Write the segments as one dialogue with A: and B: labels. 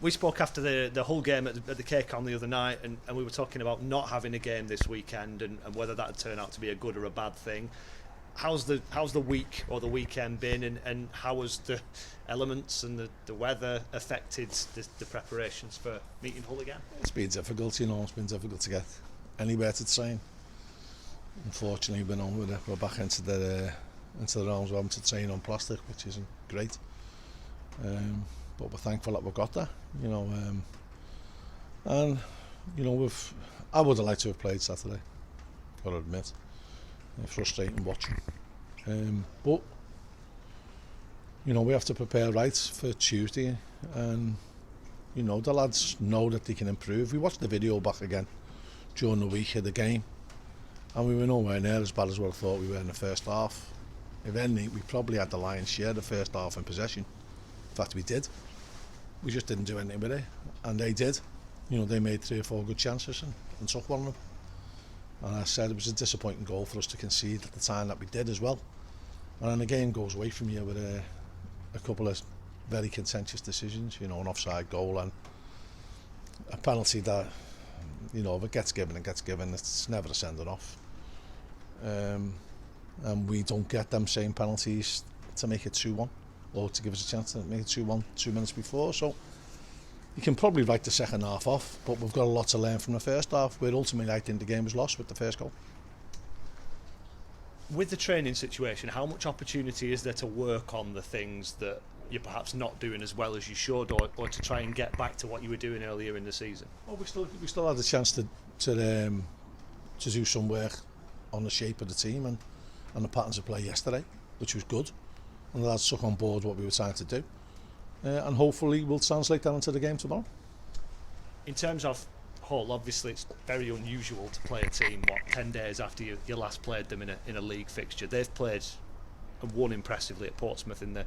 A: We spoke after the Hull game at the Cake-On the other night, and we were talking about not having a game this weekend and whether that would turn out to be a good or a bad thing. How's the week or the weekend been, and how has the elements and the weather affected the preparations for meeting Hull again?
B: It's been difficult, it's been difficult to get anywhere to train. Unfortunately, we're back into the realms of having to train on plastic, which isn't great. But we're thankful that we've got that, and I would have liked to have played Saturday, got to admit. Frustrating watching, but we have to prepare right for Tuesday, and the lads know that they can improve. We watched the video back again during the week of the game, and we were nowhere near as bad as what I thought we were in the first half. If anything, we probably had the lion's share the first half in possession. In fact, we did. We just didn't do anything with it, and they did. They made 3 or 4 good chances and took one of them. And I said it was a disappointing goal for us to concede at the time that we did as well. And then the game goes away from you with a couple of very contentious decisions, an offside goal and a penalty that, if it gets given, it's never a sending off. And we don't get them same penalties to make it 2-1 or to give us a chance to make it 2-1 2 minutes before. So you can probably write the second half off, but we've got a lot to learn from the first half, where ultimately I think the game was lost with the first goal.
A: With the training situation, how much opportunity is there to work on the things that you're perhaps not doing as well as you should, or to try and get back to what you were doing earlier in the season?
B: Well, we still had a chance to do some work on the shape of the team and the patterns of play yesterday, which was good, and the lads took on board what we were trying to do. And hopefully we'll translate that into the game tomorrow.
A: In terms of Hull, obviously it's very unusual to play a team 10 days after you last played them in a league fixture. They've played and won impressively at Portsmouth in the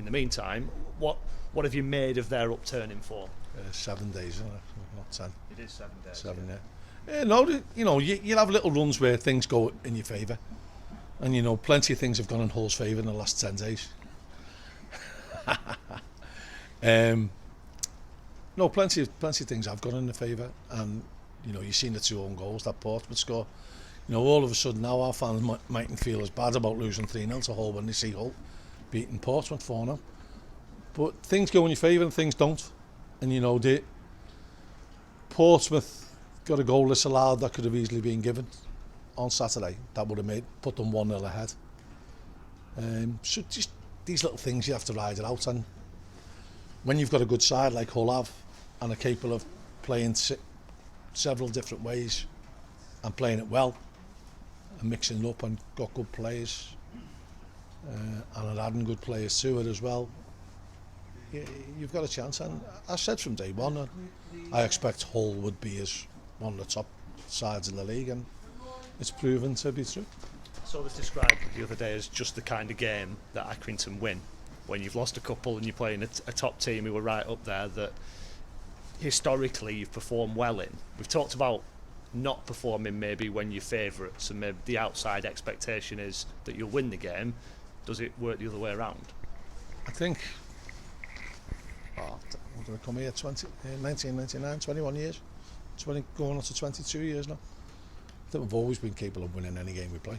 A: meantime. What have you made of their upturning form?
B: 7 days, isn't it? Not 10.
A: It is 7 days.
B: 7, yeah. You'll have little runs where things go in your favour, and plenty of things have gone in Hull's favour in the last 10 days. No, plenty of things have gone in the favour, and you've seen the 2 own goals that Portsmouth score. All of a sudden now our fans mightn't feel as bad about losing 3-0 to Hull when they see Hull beating Portsmouth 4-0. But things go in your favour and things don't, and Portsmouth got a goal disallowed that could have easily been given on Saturday. That would have put them 1-0 ahead. So just these little things you have to ride it out, and when you've got a good side like Hull have and are capable of playing several different ways and playing it well and mixing it up, and got good players and are adding good players to it as well, you've got a chance. And I said from day one I expect Hull would be as one of the top sides in the league, and it's proven to be true.
A: So it was described the other day as just the kind of game that Accrington win. When you've lost a couple and you're playing a top team who are right up there that historically you've performed well in. We've talked about not performing maybe when you're favourites, and maybe the outside expectation is that you'll win the game. Does it work the other way around? I
B: think did I come here 1999, 21 years, 20 going on to 22 years now. I think we've always been capable of winning any game we play.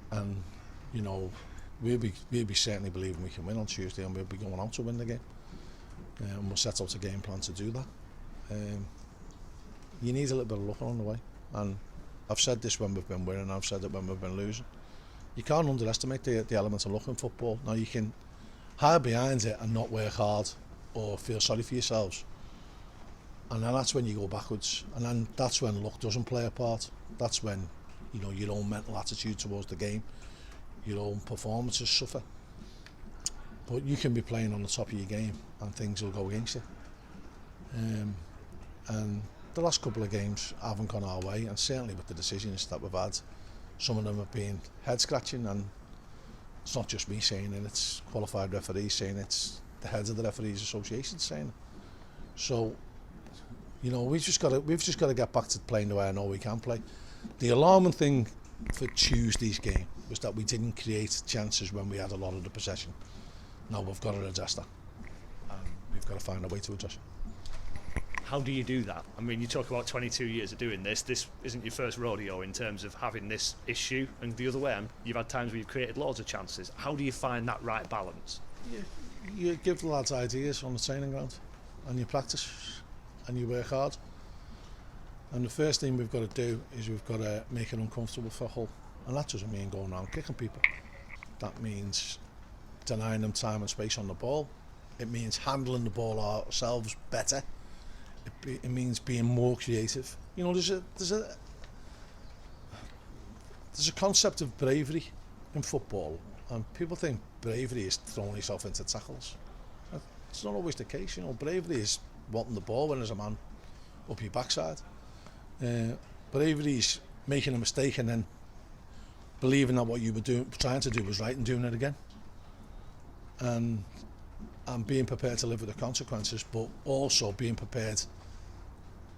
B: And we'll be certainly believing we can win on Tuesday, and we'll be going out to win the game, and we'll set out a game plan to do that. You need a little bit of luck on the way, and I've said this when we've been winning, I've said it when we've been losing. You can't underestimate the element of luck in football. Now, you can hide behind it and not work hard or feel sorry for yourselves, and then that's when you go backwards, and then that's when luck doesn't play a part. That's when your own mental attitude towards the game, your own performances suffer. But you can be playing on the top of your game and things will go against you. And the last couple of games haven't gone our way, and certainly with the decisions that we've had, some of them have been head scratching, and it's not just me saying it, it's qualified referees saying it, it's the heads of the referees association saying it. So we've just got to get back to playing the way I know we can play. The alarming thing for Tuesday's game was that we didn't create chances when we had a lot of the possession. now we've got to address that. We've got to find a way to address it.
A: How do you do that? I mean, you talk about 22 years of doing this. This isn't your first rodeo in terms of having this issue. And the other way, you've had times where you've created loads of chances. How do you find that right balance?
B: You give the lads ideas on the training ground, and you practice, and you work hard. And the first thing we've got to do is we've got to make it uncomfortable for Hull. And that doesn't mean going around kicking people. That means denying them time and space on the ball. It means handling the ball ourselves better. It means being more creative. You know, there's a concept of bravery in football, and people think bravery is throwing yourself into tackles. It's not always the case. You know, bravery is wanting the ball when there's a man up your backside. Bravery is making a mistake and then believing that what you were trying to do was right and doing it again. And being prepared to live with the consequences, but also being prepared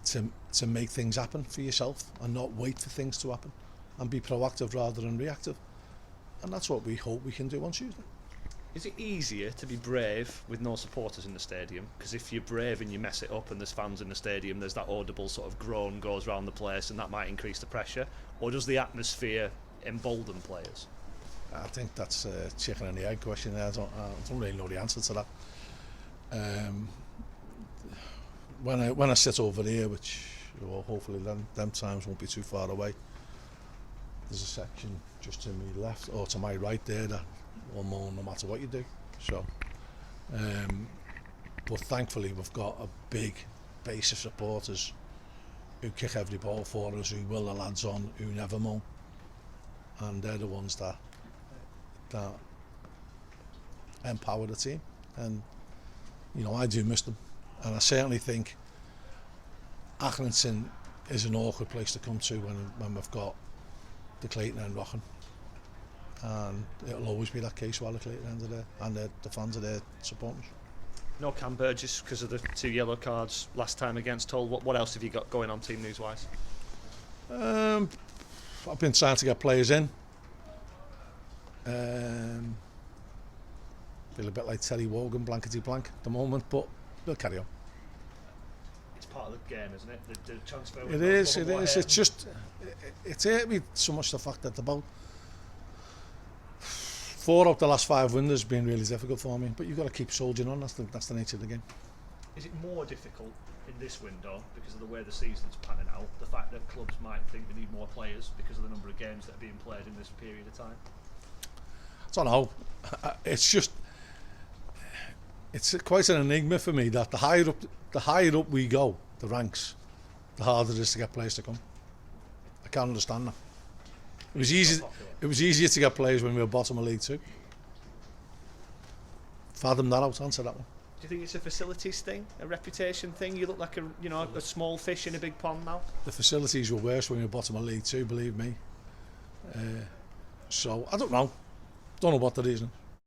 B: to make things happen for yourself and not wait for things to happen and be proactive rather than reactive. And that's what we hope we can do on Tuesday.
A: Is it easier to be brave with no supporters in the stadium? Because if you're brave and you mess it up and there's fans in the stadium, there's that audible sort of groan goes around the place and that might increase the pressure. Or does the atmosphere embolden players?
B: I think that's a chicken and the egg question there. I don't really know the answer to that. When I sit over here, which hopefully them times won't be too far away, there's a section just to my left or to my right there that will moan no matter what you do. So, but thankfully we've got a big base of supporters who kick every ball for us, who will the lads on, who never moan, and they're the ones that empower the team. And you know, I do miss them, and I certainly think Accrington is an awkward place to come to when we've got the Clayton end rocking, and it'll always be that case while the Clayton end are there and the fans are there supporting us.
A: No Cam Burgess because of the 2 yellow cards last time against Hull. What else have you got going on team news wise?
B: I've been trying to get players in. Feel a bit like Terry Wogan, blankety blank at the moment, but we'll carry on.
A: It's part of the game, isn't it? The transfer.
B: It is. It's just, it's hurt me so much the fact that about 4 out the last 5 windows have been really difficult for me. But you've got to keep soldiering on. That's the nature of the game.
A: Is it more difficult in this window because of the way the season's panning out? The fact that clubs might think they need more players because of the number of games that are being played in this period of time?
B: I don't know. It's just, it's quite an enigma for me that the higher up we go, the ranks, the harder it is to get players to come. I can't understand that. It was easier to get players when we were bottom of League 2. Fathom that out, answer that one.
A: Do you think it's a facilities thing, a reputation thing? You look like a small fish in a big pond now.
B: The facilities were worse when we were bottom of League 2, believe me. So I don't know. Don't know what the reason is.